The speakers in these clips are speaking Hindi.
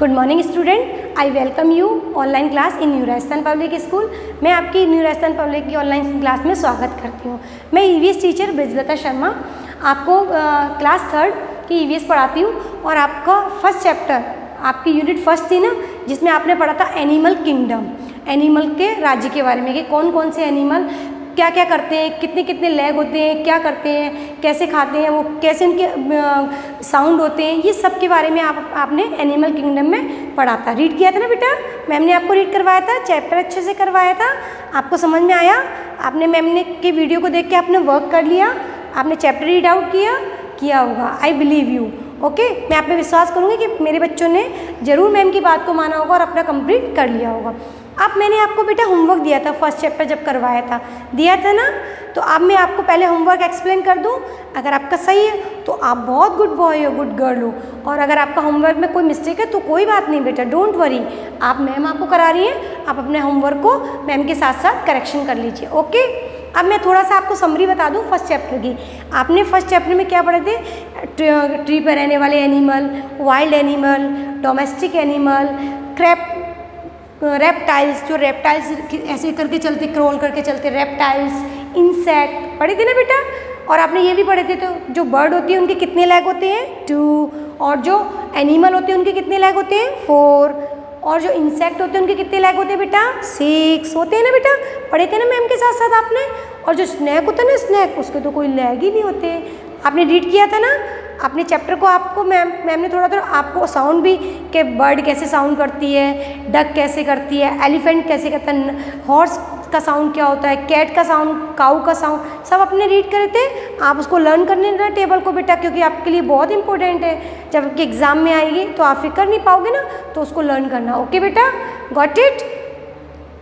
Good morning student, I welcome you online class in new Rajasthan public school. मैं आपकी न्यू राजस्थान पब्लिक की ऑनलाइन क्लास में स्वागत करती हूँ। मैं ईवीएस टीचर ब्रिजलता शर्मा आपको क्लास 3 की ईवीएस पढ़ाती हूँ और आपका फर्स्ट चैप्टर आपकी यूनिट फर्स्ट थी ना, जिसमें आपने पढ़ा था एनिमल किंगडम, एनिमल के राज्य के बारे में कि कौन कौन से एनिमल क्या क्या करते हैं, कितने कितने लेग होते हैं, क्या करते हैं, कैसे खाते हैं, वो कैसे उनके साउंड होते हैं, ये सब के बारे में आपने एनिमल किंगडम में पढ़ा था। रीड किया था ना बेटा, मैम ने आपको रीड करवाया था, चैप्टर अच्छे से करवाया था, आपको समझ में आया। आपने मैम ने की वीडियो को देख के आपने वर्क कर लिया, आपने चैप्टर रीड आउट किया होगा। I believe you. ओके, मैं आप पे विश्वास करूँगी कि मेरे बच्चों ने ज़रूर मैम की बात को माना होगा और अपना कंप्लीट कर लिया होगा। अब मैंने आपको बेटा होमवर्क दिया था, फर्स्ट चैप्टर जब करवाया था, दिया था ना, तो अब मैं आपको पहले होमवर्क एक्सप्लेन कर दूं। अगर आपका सही है तो आप बहुत गुड बॉय हो, गुड गर्ल हो, और अगर आपका होमवर्क में कोई मिस्टेक है तो कोई बात नहीं बेटा, डोंट वरी, आप मैम आपको करा रही हैं, आप अपने होमवर्क को मैम के साथ साथ करेक्शन कर लीजिए। ओके, अब मैं थोड़ा सा आपको समरी बता दूं फर्स्ट चैप्टर की। आपने फर्स्ट चैप्टर में क्या पढ़े थे? ट्री पर रहने वाले animal, wild animal, domestic animal, reptiles, जो रेप्टाइल्स ऐसे करके चलते, क्रॉल करके चलते रेप्टाइल्स, इंसेक्ट पढ़े थे ना बेटा। और आपने ये भी पढ़े थे तो जो बर्ड होती है उनके कितने लेग होते हैं? 2, और जो एनिमल होते हैं उनके कितने लेग होते हैं? 4, और जो इंसेक्ट होते हैं उनके कितने लेग होते हैं बेटा? 6 होते हैं ना बेटा, पढ़े थे ना मैम के साथ साथ आपने। और जो स्नैक होता है ना, स्नैक, उसके तो कोई लेग ही नहीं होते, आपने रीड किया था ना अपने चैप्टर को। आपको मैम ने थोड़ा थोड़ा आपको साउंड भी, कि बर्ड कैसे साउंड करती है, डक कैसे करती है, एलिफेंट कैसे करता है, हॉर्स का साउंड क्या होता है, कैट का साउंड, काऊ का साउंड, सब अपने रीड करे थे। आप उसको लर्न करने देना टेबल को बेटा, क्योंकि आपके लिए बहुत इंपॉर्टेंट है। जब आपके एग्जाम में आएगी तो आप फिर कर नहीं पाओगे ना, तो उसको लर्न करना। ओके बेटा, गॉट इट।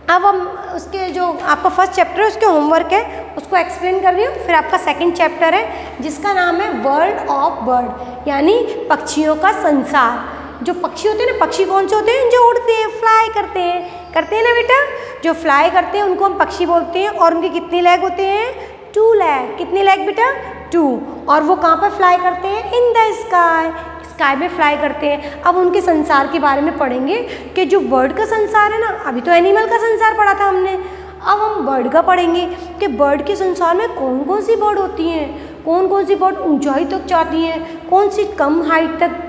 अब हम उसके जो आपका फर्स्ट चैप्टर है उसके होमवर्क है, उसको एक्सप्लेन कर रही हूँ। फिर आपका सेकंड चैप्टर है जिसका नाम है वर्ल्ड ऑफ बर्ड, यानी पक्षियों का संसार। जो पक्षी होते हैं ना, पक्षी कौन से होते हैं? जो उड़ते हैं, फ्लाई करते हैं ना बेटा। जो फ्लाई करते हैं उनको हम पक्षी बोलते हैं। और उनके कितने लेग होते हैं? 2 लेग। कितने लेग बेटा? 2। और वो कहाँ पर फ्लाई करते हैं? इन द स्काई, स्काई में फ्लाई करते हैं। अब उनके संसार के बारे में पढ़ेंगे कि जो बर्ड का संसार है ना, अभी तो एनिमल का संसार पढ़ा था हमने, अब हम बर्ड का पढ़ेंगे कि बर्ड के संसार में कौन कौन सी बर्ड होती हैं, कौन कौन सी बर्ड ऊंचाई तक जाती हैं, कौन सी कम हाइट तक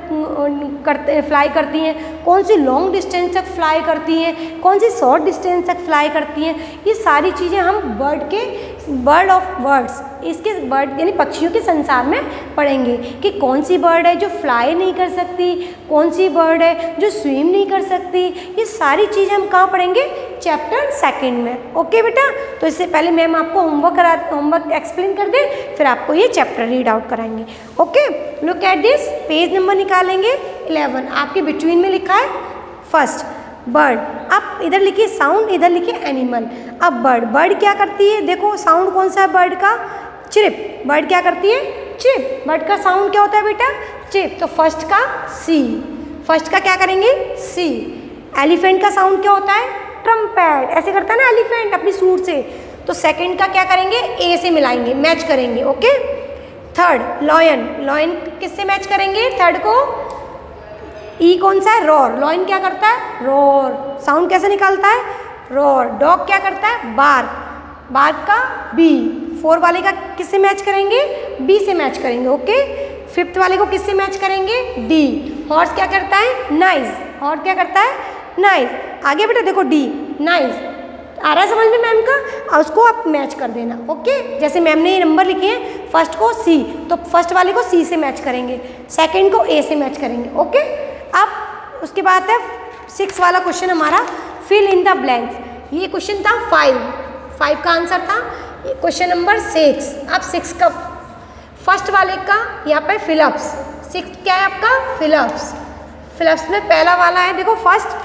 फ्लाई करती हैं, कौन सी लॉन्ग डिस्टेंस तक फ्लाई करती हैं, कौन सी शॉर्ट डिस्टेंस तक फ्लाई करती हैं। ये सारी चीज़ें हम बर्ड ऑफ बर्ड्स, इसके बर्ड यानी पक्षियों के संसार में पढ़ेंगे कि कौन सी बर्ड है जो फ्लाई नहीं कर सकती, कौन सी बर्ड है जो स्विम नहीं कर सकती। ये सारी चीज़ें हम कहाँ पढ़ेंगे? चैप्टर 2 में। ओके बेटा, तो इससे पहले मैम आपको होमवर्क एक्सप्लेन कर दे, फिर आपको ये चैप्टर रीड आउट कराएंगे। Okay, look at this, page number निकालेंगे 11, आपके बिटवीन में लिखा है फर्स्ट बर्ड। अब इधर लिखिए साउंड, इधर लिखिए एनिमल। अब बर्ड क्या करती है? देखो साउंड कौन सा है बर्ड का? चिरिप। बर्ड क्या करती है? चिरिप। बर्ड का साउंड क्या होता है बेटा? चिरिप। तो फर्स्ट का सी, फर्स्ट का क्या करेंगे? सी। एलिफेंट का साउंड क्या होता है? ट्रम्पेट। ऐसे करता है ना एलिफेंट अपनी सूंड से। तो सेकंड का क्या करेंगे? ए से मिलाएंगे, मैच करेंगे। ओके। थर्ड लॉयन, लॉयन किससे मैच करेंगे? थर्ड को ई कौन सा है? रोर। लॉयन क्या करता है? रोर। साउंड कैसे निकालता है? रोर। डॉग क्या करता है? बार्क। बार्क का बी। 4 वाले का किससे मैच करेंगे? बी से मैच करेंगे। ओके। 5th वाले को किससे मैच करेंगे? डी। हॉर्स क्या करता है? नाइस। हॉर्स क्या करता है? नाइस। आगे बेटा देखो डी, नाइस। आ रहा है समझ में मैम का? और उसको आप मैच कर देना। ओके, जैसे मैम ने ये नंबर लिखे हैं, फर्स्ट को सी, तो फर्स्ट वाले को सी से मैच करेंगे, सेकंड को ए से मैच करेंगे। ओके। अब उसके बाद है 6 वाला क्वेश्चन हमारा, फिल इन द ब्लैंक्स। ये क्वेश्चन था 5 का आंसर था क्वेश्चन नंबर 6। अब 6 का फर्स्ट वाले का यहाँ पे फिलअप्स, 6 क्या है आपका? फिलअप्स। फिलअप्स में पहला वाला है, देखो first,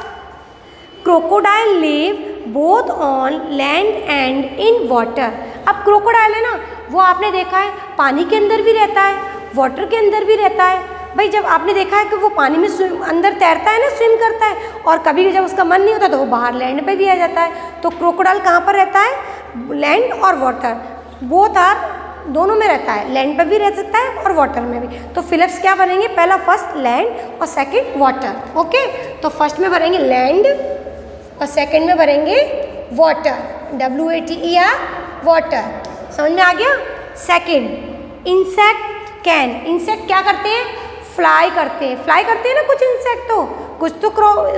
crocodile live both on land and in water. अब क्रोकोडाइल है ना, वो आपने देखा है पानी के अंदर भी रहता है, वाटर के अंदर भी रहता है। भाई जब आपने देखा है कि वो पानी में अंदर तैरता है ना, स्विम करता है, और कभी जब उसका मन नहीं होता तो वो बाहर लैंड पे भी आ जाता है। तो क्रोकोडाइल कहाँ पर रहता है? लैंड और वाटर, बोथ आर दोनों में रहता है, लैंड पर भी रह सकता है और वाटर में भी। तो फिलिप्स क्या भरेंगे, पहला फर्स्ट लैंड और सेकंड वाटर। ओके, तो फर्स्ट में भरेंगे लैंड और सेकंड में भरेंगे वाटर, WATER, वाटर। समझ में आ गया। Second, insect can. इंसेक्ट क्या करते हैं, फ्लाई करते हैं। फ्लाई करते हैं ना कुछ इंसेक्ट, तो कुछ तो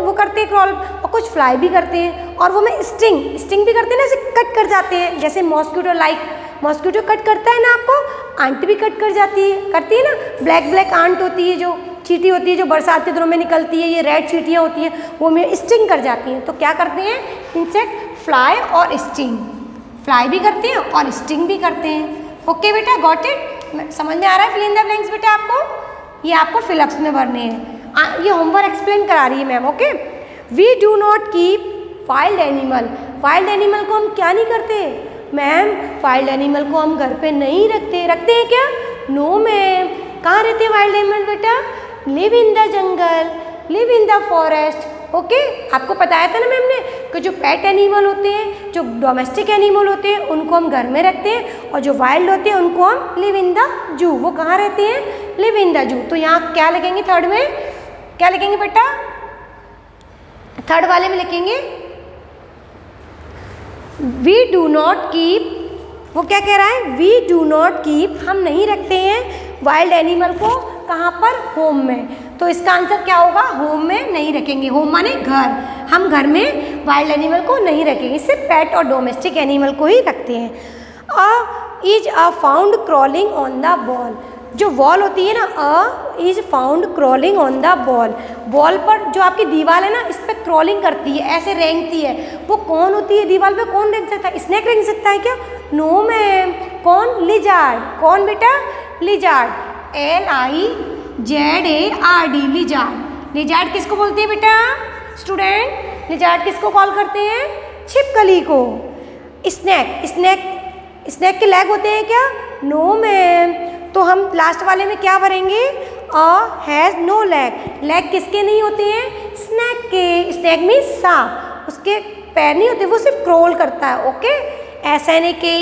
वो करते हैं क्रॉल, और कुछ फ्लाई भी करते हैं। और वो में स्टिंग भी करते हैं ना, ऐसे कट कर जाते हैं, जैसे मॉस्किटो, लाइक मॉस्किटो कट करता है ना आपको, आंट भी कट कर जाती है, करती है ना। ब्लैक आंट होती है, जो चींटी होती है, जो बरसात के दिनों में निकलती है, ये रेड चींटियाँ होती हैं, वो में स्टिंग कर जाती हैं। तो क्या करते हैं इंसेक्ट, फ्लाई और स्टिंग। फ्लाई भी करते हैं और स्टिंग भी करते हैं। ओके बेटा, गॉट इट, समझ में आ रहा है। फिल इन द ब्लैंक्स बेटा आपको, ये आपको फिलअप्स में भरने हैं। ये होमवर्क एक्सप्लेन करा रही है ma'am. Okay, we do not keep wild animal. Wild animal को हम क्या नहीं करते मैम, वाइल्ड एनिमल को हम घर पे नहीं रखते। रखते हैं क्या, नो मैम। कहाँ रहते हैं वाइल्ड एनिमल बेटा, live in the jungle, live in the forest. Okay, आपको बताया था ना मैम ने कि जो पेट एनिमल होते हैं, जो डोमेस्टिक एनिमल होते हैं, उनको हम घर में रखते हैं, और जो वाइल्ड होते हैं उनको हम लिव इन द जू। वो कहाँ रहते हैं, लिव इन द जू। तो यहाँ क्या लिखेंगे, थर्ड में क्या लिखेंगे बेटा, थर्ड वाले में लिखेंगे वी डू नॉट कीप। वो क्या कह रहा है, वी डू नॉट कीप, हम नहीं रखते हैं वाइल्ड एनिमल को। कहाँ पर, होम में। तो इसका आंसर क्या होगा, होम में नहीं रखेंगे। होम माने घर, हम घर में वाइल्ड एनिमल को नहीं रखेंगे, सिर्फ पेट और डोमेस्टिक एनिमल को ही रखते हैं। Is a found crawling on the ball. जो वॉल होती है ना, is found crawling on the ball. Ball पर जो आपकी दीवार है ना, इस पर क्रॉलिंग करती है, ऐसे रेंगती है। वो कौन होती है दीवार पे, कौन रेंग सकता है, स्नेक रेंग सकता है क्या, नो मैम। कौन, लिजार्ड। कौन बेटा, लिजार्ड, LIZARD, लिजार्ड। लिजार्ड किसको बोलते हैं बेटा, स्टूडेंट, लिजार्ड किसको कॉल करते हैं, छिपकली को। स्नेक के लेग होते हैं क्या, नो मैम। तो हम लास्ट वाले में क्या भरेंगे, हैज़ नो लेग। लेग किसके नहीं होते हैं, स्नेक के। स्नेक मीन्स सांप, उसके पैर नहीं होते, वो सिर्फ क्रोल करता है। Okay, SNAKE,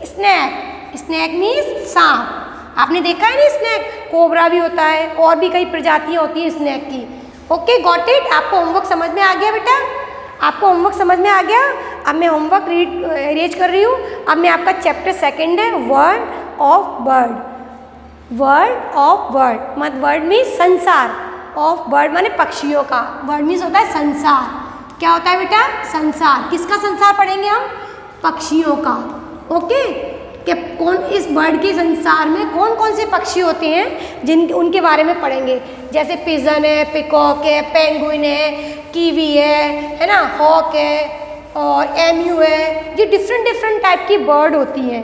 snake. Snake means सांप। आपने देखा है ना, स्नेक कोबरा भी होता है, और भी कई प्रजातियां होती हैं स्नेक की। Okay, got it. आपको होमवर्क समझ में आ गया बेटा, आपको होमवर्क समझ में आ गया। अब मैं होमवर्क रीड कर रही हूँ। अब मैं आपका चैप्टर सेकंड है, word of bird. Word of bird, मत वर्ड मीन्स संसार, ऑफ बर्ड माने पक्षियों का, वर्ड मीन्स होता है संसार। क्या होता है बेटा, संसार। किसका संसार पढ़ेंगे हम, पक्षियों का। ओके, कि कौन, इस बर्ड के संसार में कौन कौन से पक्षी होते हैं, जिन उनके बारे में पढ़ेंगे। जैसे पिजन है, पिकॉक है, पेंगुइन है, कीवी है ना, हॉक है और एम्यू है। ये डिफरेंट टाइप की बर्ड होती हैं।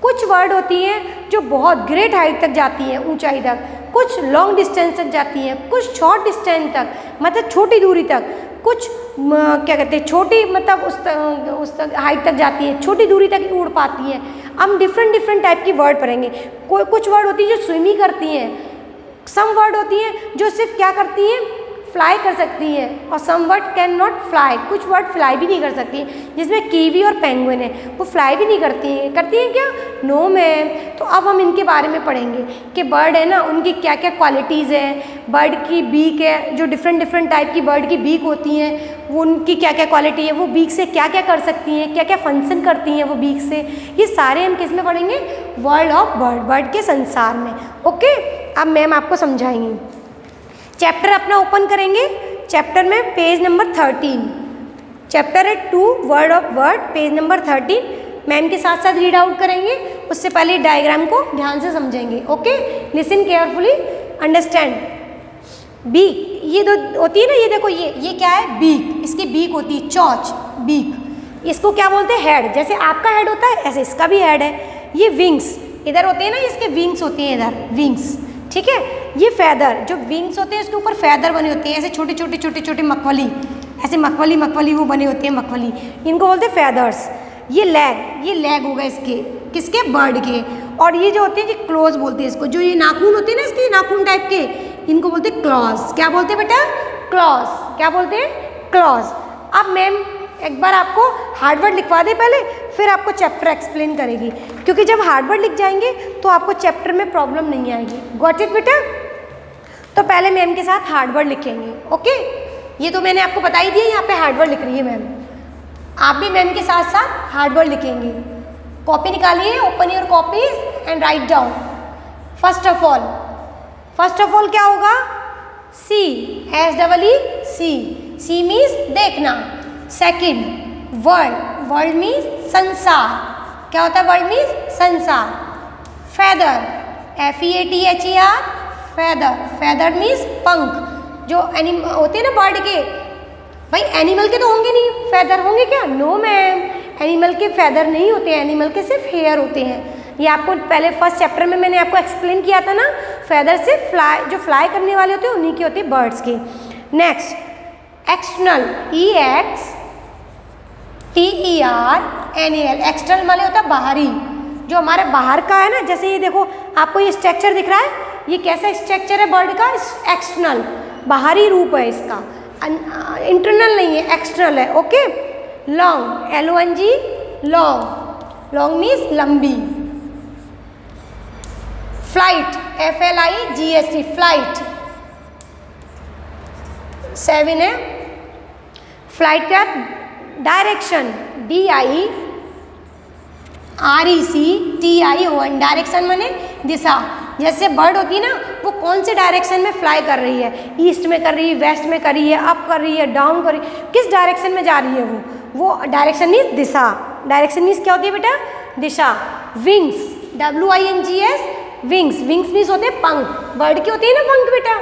कुछ बर्ड होती हैं जो बहुत ग्रेट हाइट तक जाती हैं, ऊंचाई तक। कुछ लॉन्ग डिस्टेंस तक जाती हैं, कुछ शॉर्ट डिस्टेंस तक, मतलब छोटी दूरी तक। कुछ क्या कहते हैं, छोटी मतलब उस तक हाइट तक जाती है, छोटी दूरी तक उड़ पाती हैं। हम डिफरेंट टाइप की वर्ड पढ़ेंगे। कुछ वर्ड होती है जो स्विम ही करती हैं, सम वर्ड होती हैं जो सिर्फ क्या करती हैं, फ्लाई कर सकती हैं, और some bird can not fly. कुछ वर्ड फ्लाई भी नहीं कर सकती हैं, जिसमें कीवी और पेंगुइन है, वो फ्लाई भी नहीं करती हैं। करती हैं क्या, नो मैम। तो अब हम इनके बारे में पढ़ेंगे कि बर्ड है ना, उनकी क्या क्या क्वालिटीज़ हैं। बर्ड की बीक है, जो डिफरेंट टाइप की बर्ड की बीक होती हैं, वो उनकी क्या क्या क्वालिटी है, वो बीक से क्या क्या कर सकती हैं, क्या क्या फंक्शन करती हैं वो बीक से। ये सारे हम किस में पढ़ेंगे, वर्ल्ड ऑफ बर्ड, बर्ड के संसार में। ओके, अब मैम आपको समझाएंगी। चैप्टर अपना ओपन करेंगे। चैप्टर में पेज नंबर 13, चैप्टर है 2 word of bird, page number 13। Ma'am के साथ साथ रीड आउट करेंगे, उससे पहले डायग्राम को ध्यान से समझेंगे। Okay, listen carefully, understand. Beak, ये दो होती है ना, ये देखो, ये क्या है, बीक। इसकी बीक होती है, चोंच, बीक। इसको क्या बोलते हैं, हेड। जैसे आपका हेड होता है, ऐसे इसका भी हेड है। ये विंग्स, इधर होते हैं ना, इसके विंग्स होती हैं, इधर विंग्स, ठीक है। ये फैदर, जो विंग्स होते हैं इसके ऊपर फैदर बने होते हैं, ऐसे छोटे मखमली, ऐसे मखमली वो बने होते हैं, मखमली, इनको बोलते हैं फैदर्स। ये लेग होगा इसके, किसके, बर्ड के। और ये जो होते हैं, ये क्लोज बोलते हैं इसको। जो ये नाखून होते हैं ना, इसके नाखून टाइप के, इनको बोलते हैं क्लॉज। क्या बोलते हैं बेटा, क्लॉज। क्या बोलते हैं, क्लॉज। अब मैम एक बार आपको हार्ड वर्ड लिखवा दे पहले, फिर आपको चैप्टर एक्सप्लेन करेगी, क्योंकि जब हार्ड वर्ड लिख जाएंगे तो आपको चैप्टर में प्रॉब्लम नहीं आएगी। गॉट इट बेटा? तो पहले मैम के साथ हार्ड वर्ड लिखेंगे। ओके, ये तो मैंने आपको बता ही दिया, यहाँ पे हार्ड वर्ड लिख रही है मैम, आप भी मैम के साथ साथ हार्ड वर्ड लिखेंगे। कॉपी निकालिए, open your copies and write down. First of all क्या होगा? सी, SEE, सी मीन्स देखना। सेकंड वर्ल्ड मीन्स संसार। क्या होता है वर्ल्ड मीन्स? संसार। फेदर, FEATHER, फेदर मीन्स पंख। जो एनिमल होते हैं ना बर्ड के, भाई एनिमल के तो होंगे नहीं, फेदर होंगे क्या? नो मैम, एनिमल के फेदर नहीं होते हैं, एनिमल के सिर्फ हेयर होते हैं। ये आपको पहले फर्स्ट चैप्टर में मैंने आपको एक्सप्लेन किया था ना। फेदर से फ्लाई, जो फ्लाई करने वाले होते हैं उन्हीं के होते हैं बर्ड्स के। नेक्स्ट एक्सटर्नल, EXTERNAL, एक्सटर्नल माने होता है बाहरी, जो हमारे बाहर का है ना। जैसे ये देखो, आपको ये स्ट्रक्चर दिख रहा है, ये कैसा स्ट्रक्चर है बर्ड का? एक्सटर्नल, बाहरी रूप है इसका, इंटरनल नहीं है, एक्सटर्नल है। Okay. Long, LONG, long means लंबी। Flight, FLIGHT, flight. 7 है फ्लाइट का डायरेक्शन, DIRECTION, डायरेक्शन माने दिशा। जैसे बर्ड होती है ना, वो कौन से डायरेक्शन में फ्लाई कर रही है, ईस्ट में कर रही है, वेस्ट में कर रही है, अप कर रही है, डाउन कर रही है, किस डायरेक्शन में जा रही है वो डायरेक्शन मीन्स दिशा। डायरेक्शन मीन्स क्या होती है बेटा? दिशा। विंग्स, WINGS, विंग्स मीन्स होते हैं पंख, बर्ड के होते हैं ना पंख बेटा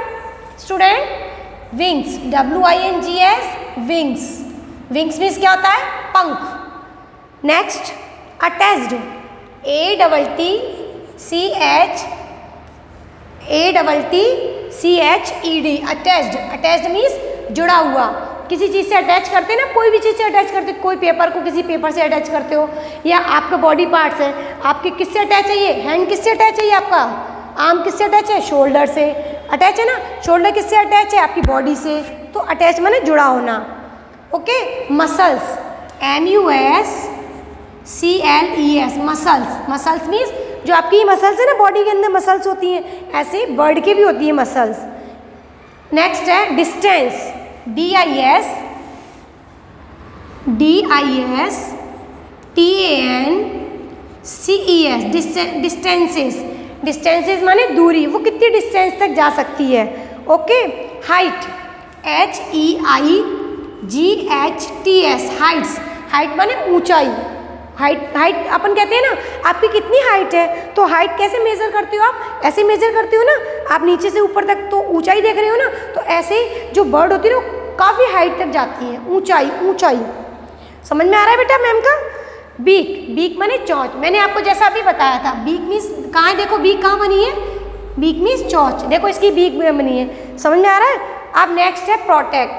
student. Wings, WINGS, wings means क्या होता है? पंख। Next attached, ATTCHED, attached means जुड़ा हुआ। किसी चीज़ से अटैच करते हैं ना, कोई भी चीज़ से अटैच करते, कोई पेपर को किसी पेपर से अटैच करते हो, या आपका बॉडी पार्ट्स है, आपके किससे अटैच है? ये हैंड किससे अटैच है? ये आपका आर्म किससे अटैच है? शोल्डर से अटैच है ना। शोल्डर किससे अटैच है? आपकी बॉडी से। तो अटैच माने जुड़ा होना। Okay. Muscles, MUSCLES, muscles means जो आपकी मसल्स है ना, बॉडी के अंदर मसल्स होती हैं, ऐसे बर्ड के भी होती है मसल्स। नेक्स्ट है डिस्टेंस, DISTANCES, डिस्टेंसेस माने दूरी, वो कितनी डिस्टेंस तक जा सकती है। ओके। हाइट, HEIGHTS, हाइट माने ऊंचाई। हाइट अपन कहते हैं ना, आपकी कितनी हाइट है, तो हाइट कैसे मेजर करते हो आप? ऐसे मेजर करते हो ना, आप नीचे से ऊपर तक तो ऊंचाई देख रहे हो ना, तो ऐसे जो बर्ड होती है ना, काफ़ी हाइट तक जाती है, ऊंचाई। समझ में आ रहा है बेटा मैम का? बीक माने चोंच, मैंने आपको जैसा अभी बताया था। बीक मीन्स कहाँ है? देखो बीक कहाँ बनी है? बीक मीन्स चोंच, देखो इसकी बीक बनी है। समझ में आ रहा है? अब नेक्स्ट है प्रोटेक्ट,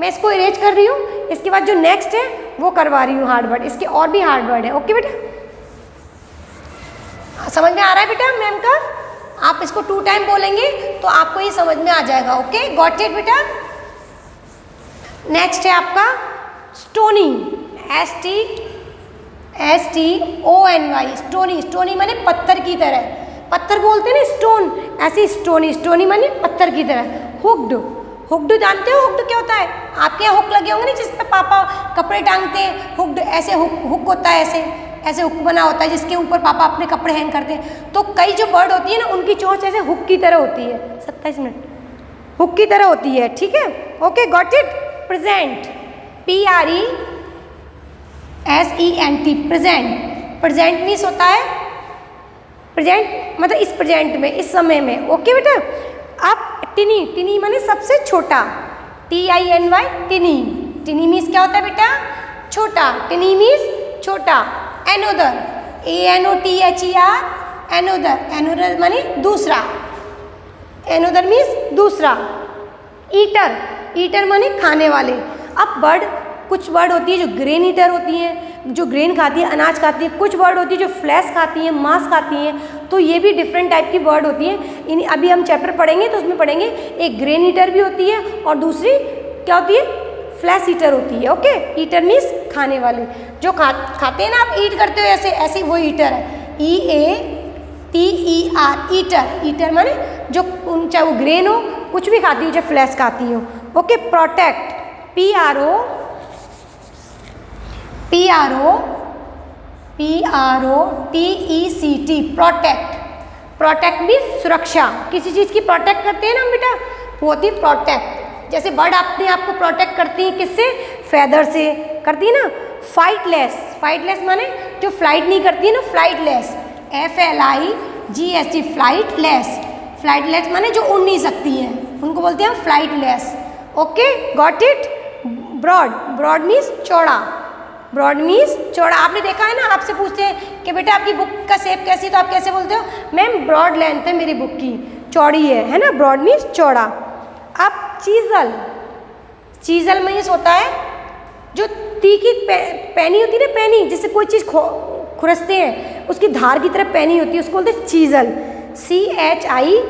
मैं इसको इरेज कर रही हूँ, इसके बाद जो नेक्स्ट है वो करवा रही हूँ हार्ड वर्ड, इसके और भी हार्ड वर्ड है। ओके बेटा, समझ में आ रहा है बेटा मैम का? आप इसको 2 टाइम बोलेंगे तो आपको ये समझ में आ जाएगा। ओके, गॉट इट बेटा? नेक्स्ट है आपका स्टोनी, STONY, स्टोनी माने पत्थर की तरह, पत्थर बोलते हैं ना स्टोन, ऐसी स्टोनी माने पत्थर की तरह। हुक्ड जानते हो? हुक्ड क्या होता है? आपके यहाँ हुक लगे होंगे ना, जिस पे पापा कपड़े टांगते हैं। हुक्ड ऐसे हुक होता है, ऐसे हुक बना होता है जिसके ऊपर पापा अपने कपड़े हैंग करते हैं। तो कई जो बर्ड होती है ना, उनकी चोंच ऐसे हुक की तरह होती है। 27 मिनट हुक की तरह होती है। ठीक है, okay, got it? Present, PRESENT, present means होता है प्रेजेंट, मतलब इस प्रेजेंट में, इस समय में। ओके बेटा? अब टिनी माने सबसे छोटा, TINY, टिनी मीन्स क्या होता है बेटा? छोटा। टिनी मीन्स छोटा। एनोदर, ANOTHER, एनोदर माने दूसरा, एनोदर मीन्स दूसरा। ईटर माने खाने वाले। अब कुछ बर्ड होती है जो ग्रेन ईटर होती हैं, जो ग्रेन खाती है, अनाज खाती है। कुछ बर्ड होती है जो फ्लैश खाती हैं, मांस खाती हैं। तो ये भी डिफरेंट टाइप की बर्ड होती हैं। अभी हम चैप्टर पढ़ेंगे तो उसमें पढ़ेंगे, एक ग्रेन ईटर भी होती है और दूसरी क्या होती है? फ्लैश ईटर होती है। ओके, ईटर मीन्स खाने वाले, जो खाते हैं ना आप, ईट करते हो ऐसे ऐसे, वो ईटर है। EATER, eater. ईटर माने जो, चाहे वो ग्रेन हो, कुछ भी खाती हो, चाहे फ्लैश खाती हो। Okay, protect, PROTECT, protect. Protect means सुरक्षा, किसी चीज़ की प्रोटेक्ट करते हैं ना बेटा, वो होती है प्रोटेक्ट। जैसे बर्ड अपने आप को प्रोटेक्ट करती है, किससे? फैदर से करती है ना। फाइटलेस, फाइटलेस माने जो फ्लाइट नहीं करती है ना, फ्लाइटलेस, FLIGHT, फ्लाइटलेस। फ्लाइटलेस माने जो उड़ नहीं सकती है, उनको बोलते हैं flightless. Okay, got it. Broad, broad means चौड़ा, ब्रॉड मीन्स चौड़ा। आपने देखा है ना, आपसे पूछते हैं कि बेटा आपकी बुक का शेप कैसी है, तो आप कैसे बोलते हो? मैम ब्रॉड लेंथ है मेरी बुक की, चौड़ी है ना। ब्रॉड मीन्स चौड़ा। अब चीजल, चीजल मीन्स होता है जो तीखी पैनी होती है ना, पैनी, जिससे कोई चीज़ खुरसते हैं, उसकी धार की तरह पैनी होती है, उसको बोलते हैं चीजल। CHIESEL,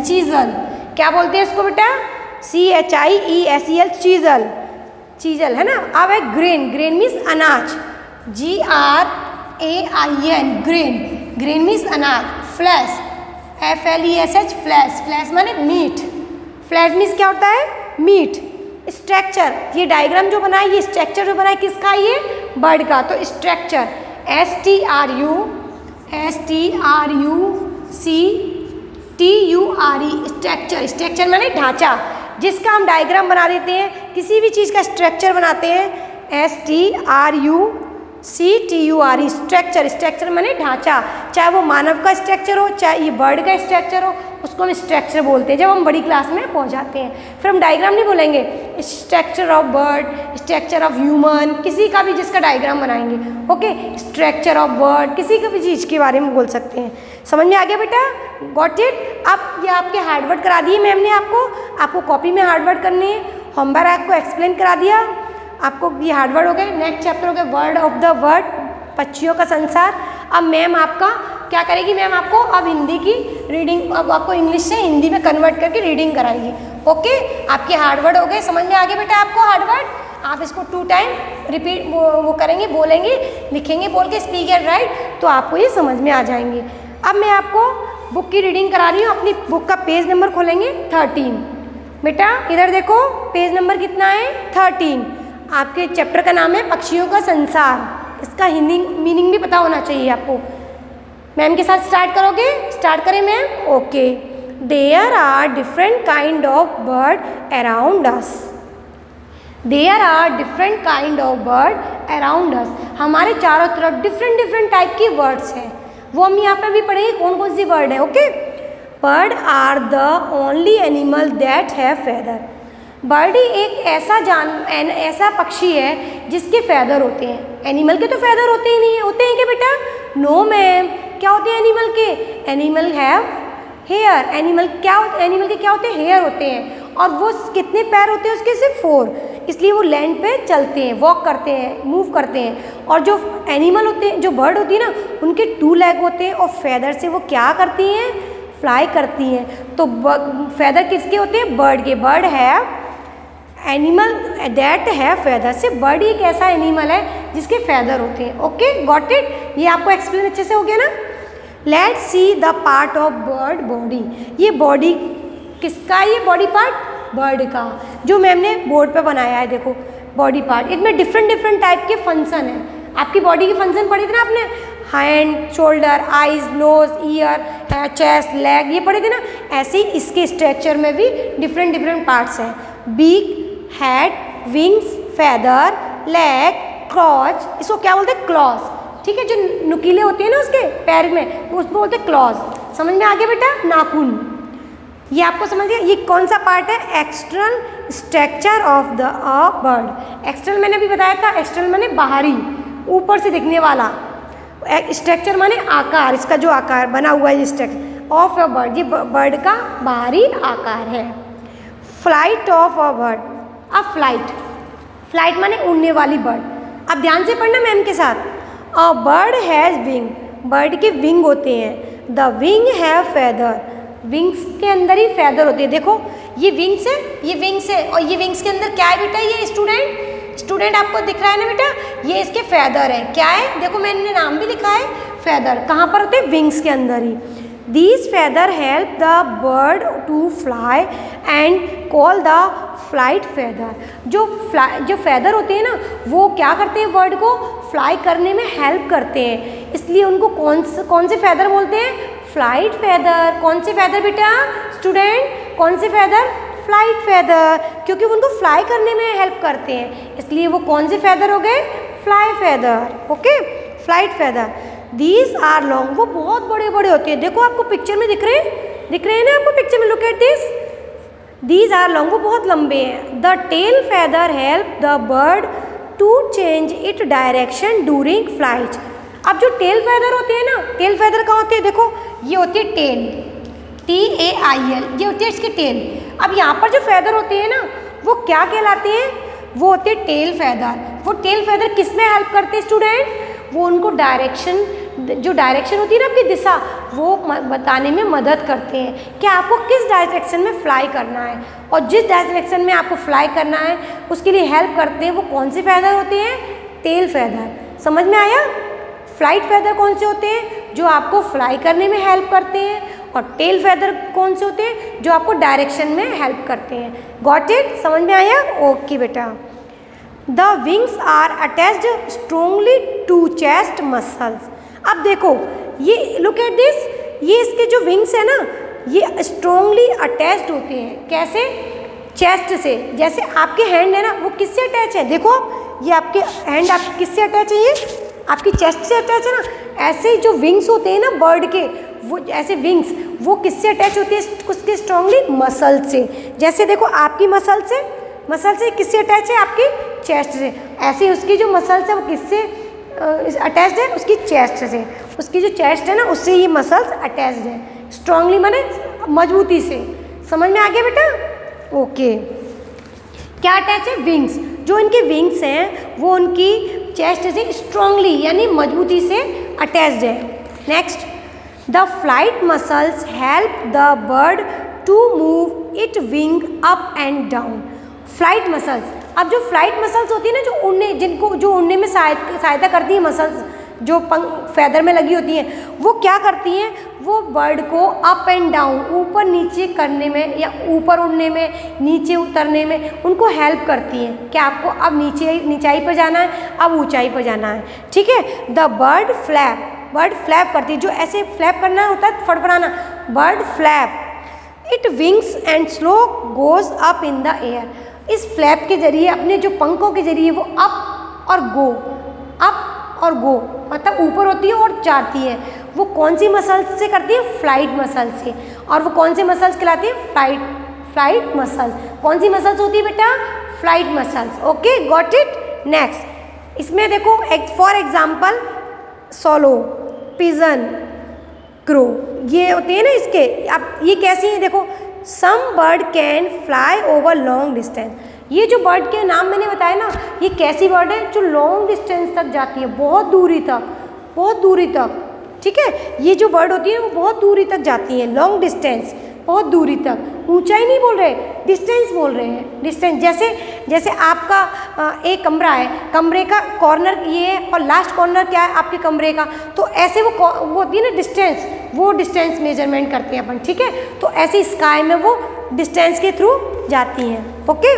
chisel. क्या बोलते हैं इसको बेटा? CHIESEL, चीजल, चीजल है ना। अब है ग्रेन, ग्रेन मीन्स अनाज, GRAIN, ग्रेन, ग्रेन मीन्स अनाज। फ्लैश, FLESH, फ्लैश, फ्लैश माने मीट। फ्लैश मीन्स क्या होता है? मीट। स्ट्रक्चर, ये डायग्राम जो बना है, ये स्ट्रक्चर जो बना है किसका? ये बर्ड का। तो स्ट्रक्चर STRUCTURE, स्ट्रक्चर। स्ट्रक्चर माने ढांचा, जिसका हम डायग्राम बना देते हैं, किसी भी चीज़ का स्ट्रक्चर बनाते हैं। STRUCTURE, structure. स्ट्रक्चर माने ढांचा, चाहे वो मानव का स्ट्रक्चर हो, चाहे ये बर्ड का स्ट्रक्चर हो, उसको हम स्ट्रक्चर बोलते हैं जब हम बड़ी क्लास में पहुंच जाते हैं। फिर हम डायग्राम नहीं बोलेंगे, structure of bird, structure of human, किसी का भी जिसका डायग्राम बनाएंगे। ओके, स्ट्रक्चर ऑफ बर्ड, किसी का भी चीज़ के बारे में बोल सकते हैं। समझ में आ गया बेटा? Got it. अब ये आपके हार्डवर्ड करा दिए मैम ने आपको कॉपी में हार्डवर्ड करने हैं। होमवर्क आपको एक्सप्लेन करा दिया, आपको ये हार्डवर्ड हो गए। नेक्स्ट चैप्टर हो गया वर्ड ऑफ द वर्ड, पक्षियों का संसार। अब मैम आपका क्या करेगी? मैम आपको अब हिंदी की रीडिंग, अब आपको इंग्लिश से हिंदी में कन्वर्ट करके रीडिंग कराएगी। ओके, आपके हार्डवर्ड हो गए। समझ में आ गया बेटा आपको हार्डवर्ड? आप इसको 2 टाइम रिपीट वो करेंगे, बोलेंगे, लिखेंगे, बोल के स्पीक एंड राइट, तो आपको ये समझ में आ जाएंगे। अब मैं आपको बुक की रीडिंग करा रही हूँ। अपनी बुक का पेज नंबर खोलेंगे 13। बेटा इधर देखो, पेज नंबर कितना है? 13। आपके चैप्टर का नाम है पक्षियों का संसार। इसका हिंदी मीनिंग भी पता होना चाहिए आपको। मैम के साथ स्टार्ट करोगे? स्टार्ट करें ma'am? Okay. There are different kind of bird around us. There are different kind of bird around us. हमारे चारों तरफ डिफरेंट डिफरेंट टाइप की बर्ड्स हैं, वो हम यहाँ पर भी पढ़ेंगे कौन कौन सी बर्ड है। Okay, bird are the only animal that have feather. Bird ही एक ऐसा पक्षी है जिसके फैदर होते हैं। एनिमल के तो फैदर होते ही नहीं है, होते हैं क्या बेटा? No ma'am. क्या होते हैं एनिमल के? Animal have hair. एनिमल के क्या होते हैं? हेयर होते हैं। और वो कितने पैर होते हैं उसके? सिर्फ 4, इसलिए वो लैंड पे चलते हैं, वॉक करते हैं, मूव करते हैं। और जो एनिमल होते हैं, जो बर्ड होती है ना, उनके 2 लेग होते हैं और फैदर से वो क्या करती हैं? फ्लाई करती हैं। तो फैदर किसके होते हैं? बर्ड के। Bird have animal that have feather. से बर्ड ही एक ऐसा एनिमल है जिसके फैदर होते हैं। Okay, got it. ये आपको एक्सप्लेन अच्छे से हो गया ना? Let's see the part of bird body. ये बॉडी किसका? ये बॉडी पार्ट बर्ड का, जो मैम ने बोर्ड पे बनाया है। देखो बॉडी पार्ट, इसमें डिफरेंट डिफरेंट टाइप के फंक्शन है। आपकी बॉडी के फंक्शन पढ़े थे ना आपने? Hand, shoulder, eyes, nose, ear, chest, leg, ये पढ़े थे ना? ऐसे ही इसके स्ट्रक्चर में भी डिफरेंट डिफरेंट पार्ट्स हैं। Beak, head, wings, feather, leg, crotch, इसको क्या बोलते हैं? क्लॉज। ठीक है, जो नुकीले होते हैं ना उसके पैर में, उसको बोलते हैं क्लॉज। समझ में आ गया बेटा? नाखून। ये आपको समझ गया? ये कौन सा पार्ट है? External structure of the bird. External मैंने भी बताया था, एक्सटर्नल माने बाहरी, ऊपर से दिखने वाला। स्ट्रक्चर माने आकार, इसका जो आकार बना हुआ है, ये स्ट्रक्चर ऑफ अ बर्ड, ये बर्ड का बाहरी आकार है। Flight of a bird. अब फ्लाइट, फ्लाइट माने उड़ने वाली बर्ड। अब ध्यान से पढ़ना मैम के साथ। A bird has wing. Bird के विंग होते हैं। The wing have feather. Wings के अंदर ही फैदर होते हैं। देखो ये विंग्स है, ये विंग्स है, और ये विंग्स के अंदर क्या है बेटा, ये स्टूडेंट आपको दिख रहा है ना बेटा, ये इसके फेदर है। क्या है, देखो मैंने नाम भी लिखा है फेदर, कहाँ पर होते हैं, विंग्स के अंदर ही। These feather help the bird to fly and call the flight feather. जो फेदर होते हैं ना, वो क्या करते हैं, बर्ड को फ्लाई करने में हेल्प करते हैं, इसलिए उनको कौन से फेदर बोलते हैं, फ्लाइट फेदर। कौन से फेदर बेटा, स्टूडेंट, कौन से फेदर, फ्लाइट फेदर, क्योंकि उनको फ्लाई करने में हेल्प करते हैं, इसलिए वो कौन से फेदर हो गए, fly feather. Okay, flight feather. These are long, वो बहुत बड़े बड़े होते हैं, देखो आपको पिक्चर में दिख रहे हैं ना आपको पिक्चर में, look at this, these are long, वो बहुत लंबे हैं। The tail feather help the bird to change it direction during flight. अब जो टेल फेदर होते हैं ना, टेल फेदर कहाँ होते हैं, देखो ये होती है टेल, TAIL, ये होती है इसकी टेल। अब यहाँ पर जो फेदर होते हैं ना, वो क्या कहलाते हैं, वो होते हैं टेल फेदर। वो टेल फेदर किस में हेल्प करते हैं स्टूडेंट, वो उनको डायरेक्शन, जो डायरेक्शन होती है ना आपकी दिशा, वो बताने में मदद करते हैं कि आपको किस डायरेक्शन में फ्लाई करना है, और जिस डायरेक्शन में आपको फ्लाई करना है उसके लिए हेल्प करते हैं। वो कौन से फेदर होते हैं, टेल फेदर। समझ में आया, फ्लाइट फेदर कौन से होते हैं, जो आपको फ्लाई करने में हेल्प करते हैं, और टेल फेदर कौन से होते हैं, जो आपको डायरेक्शन में हेल्प करते हैं। गॉट इट, समझ में आया, ओके बेटा। The wings are attached strongly to chest muscles. अब देखो ये, लुक एट दिस, ये इसके जो विंग्स है ना, ये स्ट्रोंगली अटैच्ड होते हैं, कैसे, चेस्ट से। जैसे आपके हैंड है ना, वो किससे अटैच है, देखो ये आपके हैंड आप किससे अटैच है, ये आपकी चेस्ट से अटैच है ना। ऐसे ही जो विंग्स होते हैं ना बर्ड के, वो ऐसे विंग्स वो किससे अटैच होती है, उसके स्ट्रांगली मसल से। जैसे देखो आपकी मसल से किससे अटैच है, आपकी चेस्ट से। ऐसे उसकी जो मसल्स है वो किससे अटैच्ड है, उसकी चेस्ट से। उसकी जो चेस्ट है ना, उससे ये मसल्स अटैच्ड है, स्ट्रांगली माने मजबूती से। समझ में आ गया बेटा, ओके। क्या अटैच है, विंग्स। जो इनके विंग्स हैं वो उनकी चेस्ट से स्ट्रांगली यानी मजबूती से अटैच्ड है। Next, the flight muscles help the bird to move it wing up and down. Flight muscles, अब जो फ्लाइट मसल्स होती है ना, जो उड़ने में सहायता करती है मसल्स, जो फेदर में लगी होती हैं, वो क्या करती हैं, वो बर्ड को अप एंड डाउन, ऊपर नीचे करने में, या ऊपर उड़ने में, नीचे उतरने में उनको हेल्प करती हैं कि आपको अब नीचाई पर जाना है, अब ऊंचाई पर जाना है, ठीक है। द बर्ड फ्लैप करती है, जो ऐसे फ्लैप करना होता है, फड़फड़ाना, bird flap it wings and slow goes up in the air. इस फ्लैप के जरिए, अपने जो पंखों के जरिए वो अप और गो मतलब ऊपर होती है और जाती है। वो कौन सी मसल्स से करती है, फ्लाइट मसल से। और वो कौन सी मसल्स कहलाती है, फ्लाइट मसल्स। कौन सी मसल्स होती है बेटा, flight muscles. Okay, got it. Next, इसमें देखो for example solo, pigeon, crow, ये होते हैं ना इसके। अब ये कैसी हैं, देखो, some bird can fly over long distance. ये जो बर्ड के नाम मैंने बताया ना, ये कैसी बर्ड है, जो लॉन्ग डिस्टेंस तक जाती है, बहुत दूरी तक, ठीक है। ये जो बर्ड होती है वो बहुत दूरी तक जाती है, लॉन्ग डिस्टेंस, बहुत दूरी तक। ऊंचाई नहीं बोल रहे, डिस्टेंस बोल रहे हैं, डिस्टेंस। जैसे आपका एक कमरा है, कमरे का कॉर्नर ये है और लास्ट कॉर्नर क्या है आपके कमरे का, तो ऐसे वो होती है ना डिस्टेंस, वो डिस्टेंस मेजरमेंट करते हैं अपन, ठीक है। तो ऐसे स्काई में वो डिस्टेंस के थ्रू जाती हैं। Okay,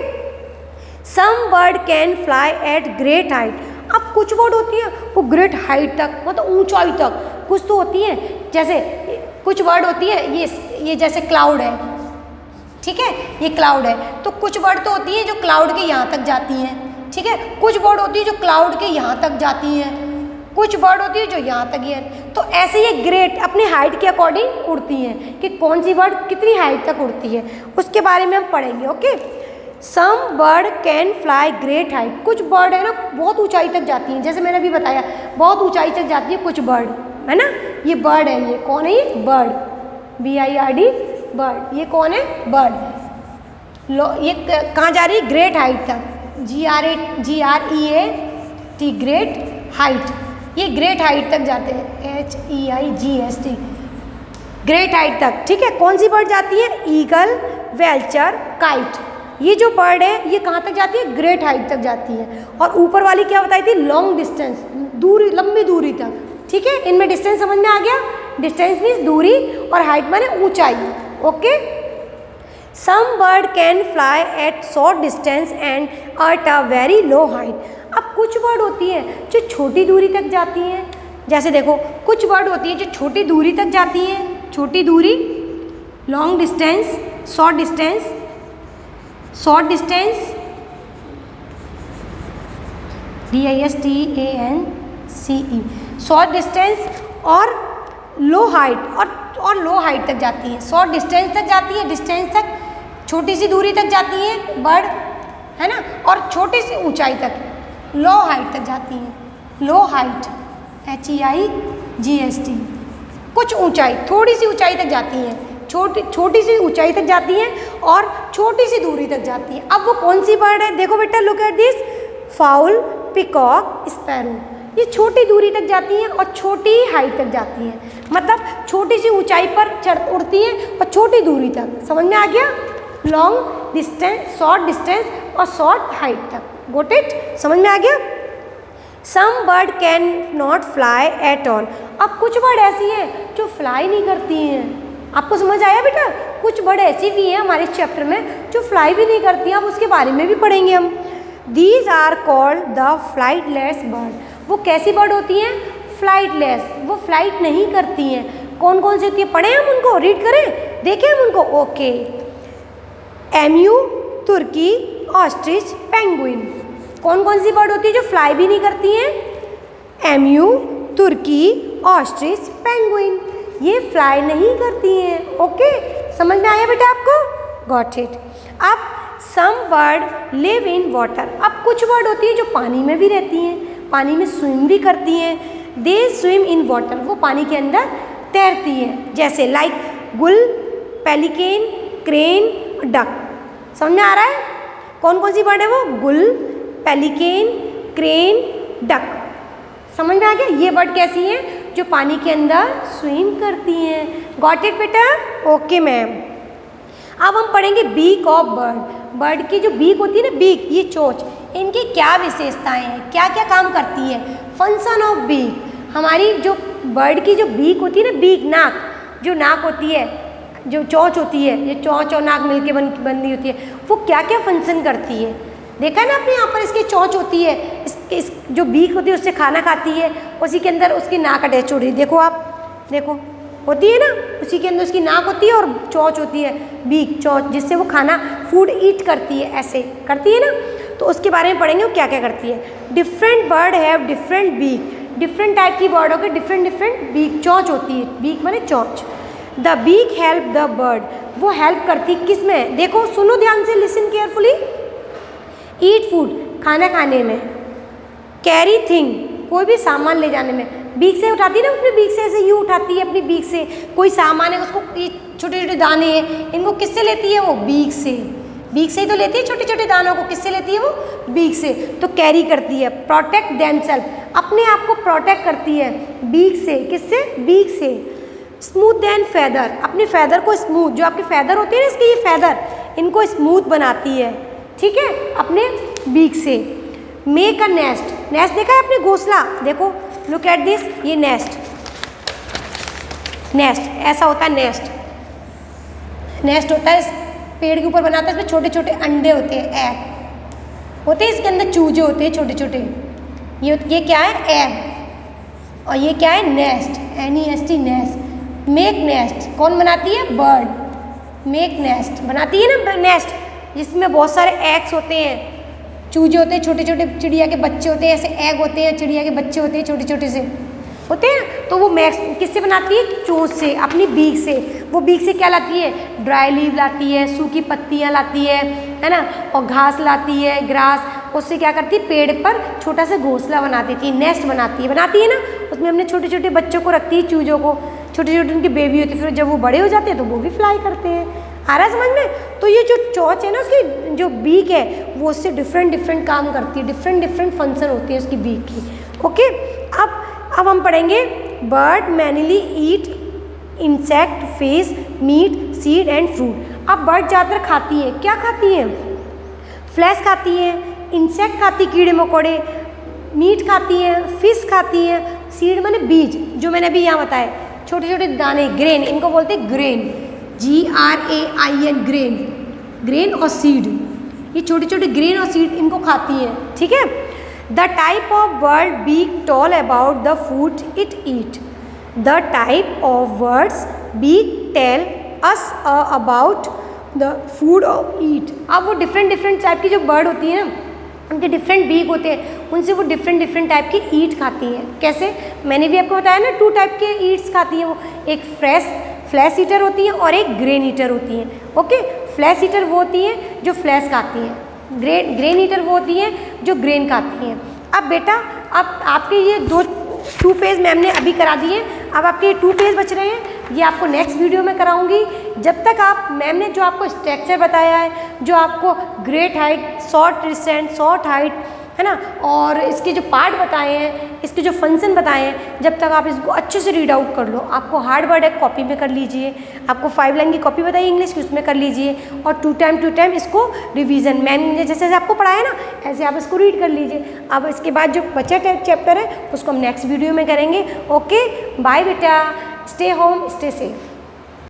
some bird can fly at great height. अब कुछ बर्ड होती है वो ग्रेट हाइट तक, मतलब ऊंचाई तक, कुछ तो होती है, जैसे कुछ बर्ड होती है ये जैसे क्लाउड है, ठीक है, ये क्लाउड है। तो कुछ बर्ड तो होती है जो क्लाउड के यहाँ तक जाती हैं, ठीक है। कुछ बर्ड होती है जो क्लाउड के यहाँ तक जाती हैं, कुछ बर्ड होती है जो यहाँ तक ही है। तो ऐसे ये ग्रेट अपनी हाइट के अकॉर्डिंग उड़ती हैं, कि कौन सी बर्ड कितनी हाइट तक उड़ती है, उसके बारे में हम पढ़ेंगे। Okay, some bird can fly great height. कुछ बर्ड है ना बहुत ऊंचाई तक जाती हैं, जैसे मैंने अभी बताया, बहुत ऊंचाई तक जाती है कुछ बर्ड, है ना। ये बर्ड है, ये कौन है, ये बर्ड, BIRD, बर्ड। ये कौन है, बर्ड। ये कहाँ जा रही है, ग्रेट हाइट तक, GREAT, ग्रेट हाइट। ये ग्रेट हाइट तक जाते हैं, HEIGST, ग्रेट हाइट तक, ठीक है। कौन सी बर्ड जाती है? Eagle, vulture, kite. ये जो बर्ड है ये कहाँ तक जाती है? ग्रेट हाइट तक जाती है। और ऊपर वाली क्या बताई थी? लॉन्ग डिस्टेंस, दूरी, लंबी दूरी तक, ठीक है। इनमें डिस्टेंस समझ में आ गया? डिस्टेंस मीन्स दूरी और हाइट माने ऊंचाई, okay. Some bird can fly at short distance and at a very low height. अब कुछ बर्ड होती है जो छोटी दूरी तक जाती हैं, जैसे देखो कुछ बर्ड होती है जो छोटी दूरी तक जाती हैं, छोटी दूरी, long distance, short distance, short distance, DISTANCE, short distance, और लो हाइट, और लो हाइट तक जाती है। शॉर्ट डिस्टेंस तक जाती है, डिस्टेंस तक, छोटी सी दूरी तक जाती है बर्ड, है ना, और छोटी सी ऊंचाई तक, लो हाइट तक जाती है। लो हाइट, HEIGHT, कुछ ऊंचाई, थोड़ी सी ऊंचाई तक जाती हैं, छोटी सी ऊंचाई तक जाती हैं और छोटी सी दूरी तक जाती हैं। अब वो कौन सी बर्ड है? देखो बेटा, look at this, foul, peacock, sparrow. ये छोटी दूरी तक जाती हैं और छोटी हाइट तक जाती हैं, मतलब छोटी सी ऊंचाई पर उड़ती हैं और छोटी दूरी तक। समझ में आ गया? लॉन्ग डिस्टेंस, शॉर्ट डिस्टेंस और शॉर्ट हाइट तक। Got it? समझ में आ गया? Some bird can not fly at all. अब कुछ बर्ड ऐसी हैं जो फ्लाई नहीं करती हैं। आपको समझ आया बेटा? कुछ बर्ड ऐसी भी हैं हमारे चैप्टर में जो फ्लाई भी नहीं करती हैं, अब उसके बारे में भी पढ़ेंगे हम। These are called the flightless bird. वो कैसी बर्ड होती हैं? फ्लाइटलेस, वो फ्लाइट नहीं करती हैं। कौन कौन सी होती है? पढ़ें हम उनको, रीड करें, देखें हम उनको, ओके। एम्यू, तुर्की, ऑस्ट्रिच, पेंगुइन। कौन कौन सी बर्ड होती है जो फ्लाई भी नहीं करती हैं? एम्यू, तुर्की, ऑस्ट्रिच, पेंगुइन, ये फ्लाई नहीं करती हैं, ओके। समझ में आया बेटा आपको? Got it. अब सम बर्ड लिव इन वाटर। अब कुछ बर्ड होती है जो पानी में भी रहती हैं, पानी में स्विम भी करती हैं। दे स्विम इन वाटर, वो पानी के अंदर तैरती हैं, जैसे लाइक गुल, पेलिकेन, क्रेन, डक। समझ में आ रहा है? कौन कौन सी बर्ड है वो? गुल, पेलिकेन, क्रेन, डक। समझ में आ गया? ये बर्ड कैसी हैं? जो पानी के अंदर स्विम करती हैं। गॉट इट बेटा? Okay ma'am. अब हम पढ़ेंगे बीक ऑफ बर्ड। बर्ड की जो बीक होती है ना, बीक, ये चोंच, इनकी क्या विशेषताएं हैं, क्या क्या काम करती है? Function of beak. हमारी जो बर्ड की जो बीक होती है ना, बीक, नाक, जो नाक होती है, जो चोंच होती है, ये चोंच और नाक मिलके बनी होती है, वो क्या क्या फंक्शन करती है? देखा ना आपने यहाँ पर, इसकी चोंच होती है, इस जो बीक होती है उससे खाना खाती है, उसी के अंदर उसकी नाक अटैच हो रही है। देखो आप, देखो होती है ना, उसी के अंदर उसकी नाक होती है और चोंच होती है, बीक, चोंच, जिससे वो खाना, फूड ईट करती है, ऐसे करती है ना। तो उसके बारे में पढ़ेंगे वो क्या क्या करती है। Different bird have different beak. Different type की बर्डों के डिफरेंट डिफरेंट बीक, चोंच होती है, बीक माने चोंच। The beak help the bird, वो हेल्प करती किस में? देखो, सुनो ध्यान से, लिसन केयरफुली। ईट फूड, खाना खाने में। कैरी थिंग, कोई भी सामान ले जाने में, बीक से उठाती है ना, अपनी बीक से ऐसे यूँ उठाती है अपनी बीक से। कोई सामान है, उसको छोटे छोटे दाने हैं, इनको किससे लेती है वो? बीक से। बीक से ही तो लेती है छोटे छोटे दानों को, किससे लेती है वो? बीक से। तो कैरी करती है। प्रोटेक्ट देमसेल्फ, अपने आप को प्रोटेक्ट करती है बीक से। किससे? बीक से। स्मूथ देन फैदर, अपने फैदर को स्मूथ, जो आपके फैदर होते हैं ना, इसके ये फैदर, इनको स्मूथ बनाती है, ठीक है, अपने बीक से। मेक अ नेस्ट, नेस्ट देखा है आपने? घोंसला। देखो, लुक एट दिस, ये नेस्ट, नेस्ट ऐसा होता है। नेस्ट, नेस्ट होता है, इस पेड़ के ऊपर बनाता है, इसमें छोटे छोटे अंडे होते हैं, एग होते हैं, इसके अंदर चूजे होते हैं छोटे छोटे। ये क्या है? एग। और ये क्या है? Nest, NEST, nest. Make nest कौन बनाती है? बर्ड। मेक नेस्ट बनाती है ना, नेस्ट, जिसमें बहुत सारे एग्स होते हैं, चूजे होते हैं, छोटे छोटे चिड़िया के बच्चे होते हैं, ऐसे एग होते हैं, चिड़िया के बच्चे होते हैं, छोटे छोटे से होते हैं। तो वो मैक्स किससे बनाती है? चोंच से, अपनी बीक से। वो बीक से क्या लाती है? ड्राई लीव लाती है, सूखी पत्तियाँ लाती है ना, और घास लाती है, ग्रास। उससे क्या करती है? पेड़ पर छोटा सा घोंसला बना देती है, नेस्ट बनाती है ना। उसमें हमने छोटे छोटे बच्चों को रखती है, चूजों को, छोटे छोटे उनकी बेबी होती है। फिर जब वो बड़े हो जाते हैं तो वो भी फ्लाई करते हैं। आ रहा है समझ में? तो ये जो चोंच है ना, उसकी जो बीक है, वो उससे डिफरेंट डिफरेंट काम करती है, डिफरेंट डिफरेंट फंक्शन होती है उसकी बीक की। ओके, अब हम पढ़ेंगे bird mainly eat insect, fish, meat, seed and fruit. अब बर्ड ज़्यादातर खाती है, क्या खाती है? फ्लैश खाती है, इंसेक्ट खाती कीड़े मकोड़े, मीट खाती है, फिश खाती है, सीड माने बीज, जो मैंने अभी यहाँ बताया, छोटे छोटे दाने, ग्रेन, इनको बोलते हैं ग्रेन, GRAIN, ग्रेन, ग्रेन और सीड, ये छोटे छोटे ग्रेन और सीड इनको खाती हैं, ठीक है। The type of bird beak tell about the food it eat, the type of birds beak tell us about the food of eat. अब वो डिफरेंट डिफरेंट टाइप की जो बर्ड होती है ना, उनके डिफरेंट बीक होते हैं, उनसे वो डिफरेंट डिफरेंट टाइप की ईट खाती हैं। कैसे? मैंने भी आपको बताया ना, 2 टाइप के ईट्स खाती हैं वो, एक फ्लैश ईटर होती हैं और एक ग्रेन ईटर होती हैं। ओके, फ्लैश ईटर वो होती हैं जो फ्लैश खाती हैं, ग्रेन ईटर वो होती हैं जो ग्रेन खाती हैं। अब बेटा, अब आपके ये 2 पेज मैम ने अभी करा दिए, अब आपके 2 पेज बच रहे हैं, ये आपको नेक्स्ट वीडियो में कराऊंगी। जब तक आप, मैम ने जो आपको स्ट्रक्चर बताया है, जो आपको great height, short distance, short height, है ना, और इसके जो पार्ट बताए हैं, इसके जो फंक्शन बताए हैं, जब तक आप इसको अच्छे से रीड आउट कर लो। आपको हार्ड वर्ड एक कॉपी में कर लीजिए, आपको 5 लाइन की कॉपी बताइए इंग्लिश की, उसमें कर लीजिए, और 2 टाइम इसको रिवीजन, मैम ने जैसे जैसे आपको पढ़ाया ना, ऐसे आप इसको रीड कर लीजिए। अब इसके बाद जो बचा चैप्टर है उसको हम नेक्स्ट वीडियो में करेंगे। ओके, बाय बेटा, स्टे होम, स्टे सेफ।